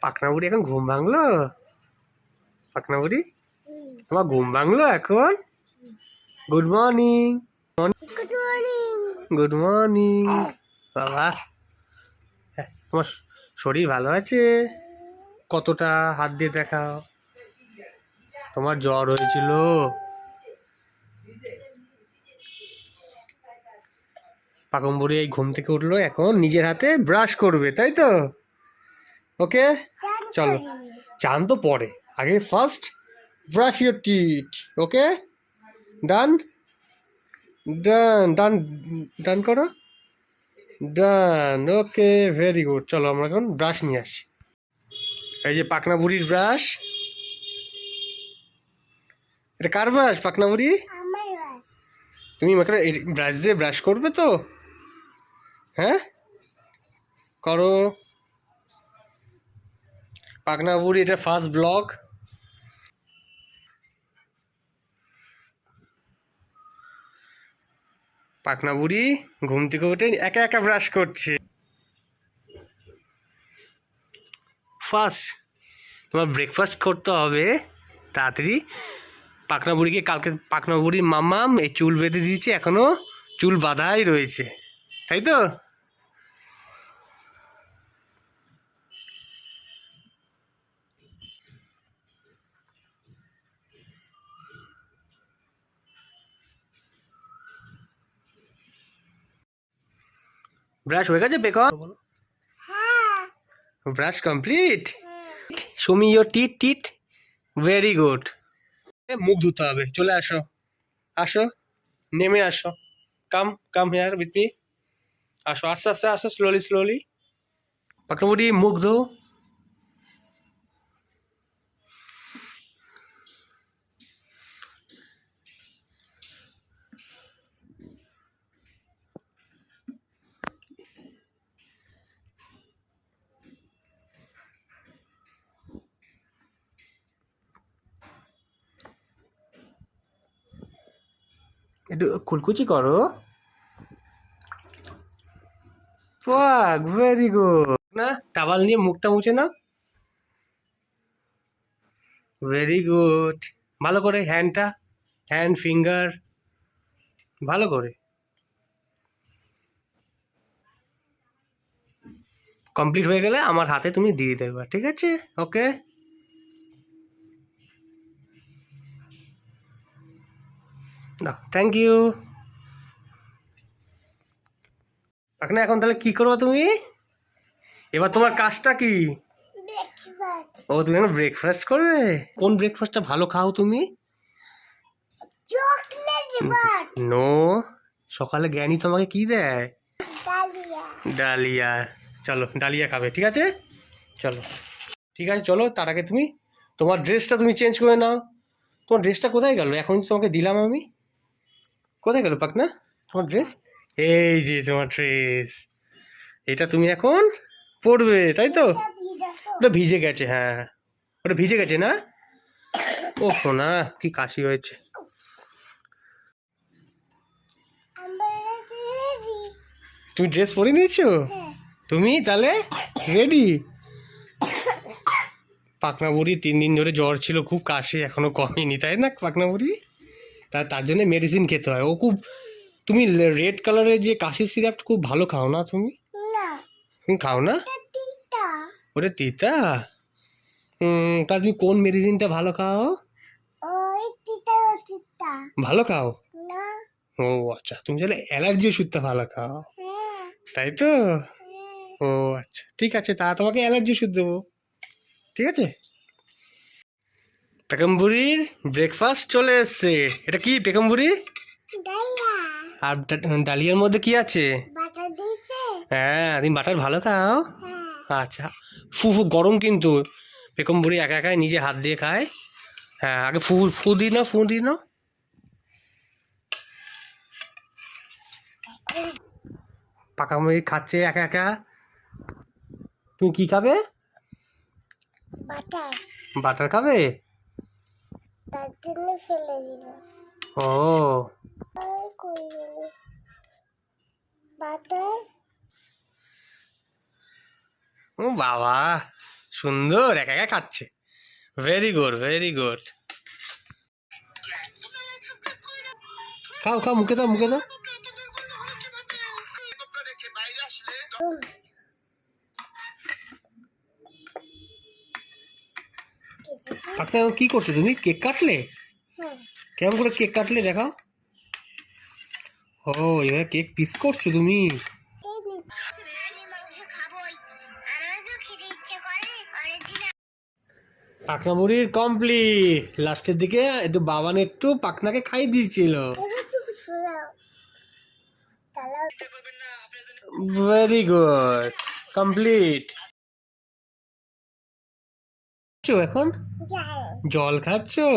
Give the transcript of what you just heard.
পাকনা বুড়ি এখন ঘুম ভাঙলো? পাকনা বুড়ি তোমার ঘুম ভাঙলো এখন? Good morning. Good morning. Good morning বাবা। তোমার শরীর ভালো আছে? কতটা হাত দিয়ে দেখাও। তোমার জ্বর হয়েছিল? পাকন বুড়ি এই ঘুম থেকে উঠলো, এখন নিজের হাতে ব্রাশ করবে, তাই তো? ওকে চলো, চান তো পরে, আগে ফার্স্ট ব্রাশ ইউর টিথ। ওকে ডান ডান ডান ডান করো, ডান। Okay very good. চলো আমরা এখন ব্রাশ নিয়ে আসি। এই যে পাকনা বুড়ির ব্রাশ। এটা কার ব্রাশ পাকনা বুড়ি? আমার ব্রাশ। তুমি আমাকে ব্রাশ দিয়ে ব্রাশ করবে তো? হ্যাঁ করো। পাকনা বুড়ি এটা ফার্স্ট ব্লগ। পাকনা বুড়ি ঘুম থেকে উঠে একা একা ব্রাশ করছে। ফার্স্ট তোমার ব্রেকফাস্ট করতে হবে তাড়াতাড়ি। পাকনা বুড়িকে কালকে পাকনা বুড়ির মাম্মাম এই চুল বেঁধে দিয়েছে, এখনো চুল বাঁধাই রয়েছে, তাই তো? ব্রাশ হয়ে গেছে বেকন? হ্যাঁ। Brush complete. Show me your teeth teeth. Very good. মুখ ধুতে হবে, চলে আসো, আসো, নেমে আসো। Come come here with me. আসো আস্তে আস্তে, আসো স্লোলি স্লোলি। পাকনা বুড়ি মুখ ধো। একটু কুলকুচি করো। Walk very good. না টাওয়াল নিয়ে মুখটা মুছে না। Very good. ভালো করে হ্যান্ডটা, হ্যান্ড ফিঙ্গার ভালো করে। কমপ্লিট হয়ে গেলে আমার হাতে তুমি দিয়ে দেবে, ঠিক আছে? ওকে না, থ্যাংক ইউ। পাকনা এখন তাহলে কি করবো তুমি? এবার তোমার কাজটা কি? ব্রেকফাস্ট। ও তুমি এখন ব্রেকফাস্ট করবে? কোন ব্রেকফাস্টটা ভালো খাও তুমি? Chocolate bar. নো, সকালে জ্ঞানী তোমাকে কি দেয়? ডালিয়া। ডালিয়া। চলো ডালিয়া খাবে, ঠিক আছে? চলো ঠিক আছে, চলো তার আগে তুমি তোমার ড্রেসটা তুমি চেঞ্জ করে নাও। তোমার ড্রেসটা কোথায় গেল? এখন তোমাকে দিলাম আমি, কোথায় গেল পাকনা তোমার ড্রেস? এই যে তোমার ড্রেস, এটা তুমি এখন পরবে, তাই তো? ওটা ভিজে গেছে, হ্যাঁ ওটা ভিজে গেছে না? ও সোনা কি কাশি হয়েছে। তুমি ড্রেস পরে নিয়েছো? তুমি তাহলে রেডি? পাকনা বুড়ি 3 দিন ধরে জ্বর ছিল, খুব কাশি, এখনো কমেনি, তাই না পাকনা বুড়ি? তার জন্য মেডিসিন খেতে হয়। ও খুব, তুমি রেড কালারের যে কাশির সিরাপ খুব ভালো খাও না তুমি? না, তুমি খাও না? তিতা। ওটা তিতা? তা তুমি কোন মেডিসিনটা ভালো খাও? ওই তিতা তিতা। ভালো খাও? না। ও আচ্ছা, তুমি তাহলে অ্যালার্জি ওষুধটা ভালো খাও, হ্যাঁ। তাই তো? হ্যাঁ। ও আচ্ছা ঠিক আছে, তা তোমাকে অ্যালার্জি ওষুধ দেবো, ঠিক আছে? পেকমবুড়ির ব্রেকফাস্ট চলে এসছে। এটা কি পেকমবুড়ি? ডালিয়া। আর ডালিয়ার মধ্যে কি আছে? বাটার দিছে। হ্যাঁ তুমি বাটার ভালো খাও? হ্যাঁ। আচ্ছা, ফু ফু গরম কিন্তু। পেকমবুড়ি একা একাই নিজে হাত দিয়ে খায়। হ্যাঁ আগে ফু ফু দিই না, ফু দিই না। পাকামুড়ি খাচ্ছে একা একা। তুমি কি খাবে? বাটার। বাটার খাবে? তার জন্য ফেলে দিলাম। ও আর কই গেল বাটার? ও বাবা, সুন্দর একা একা খাচ্ছে। Very good, very good. খাও খাও, মুখে দাও, মুখে দাও। আপনি কি করছো তুমি? কেক কাটলে? হ্যাঁ কেমন করে কেক কাটলে দেখাও। ও, এবার কেক পিস করছো তুমি? পাখনা বুড়ির কমপ্লিট। লাস্টের দিকে একটু বাবান একটু পাখনাকে খাইয়ে দিয়েছিল। Very good, complete. এখন জল খাচ্ছো?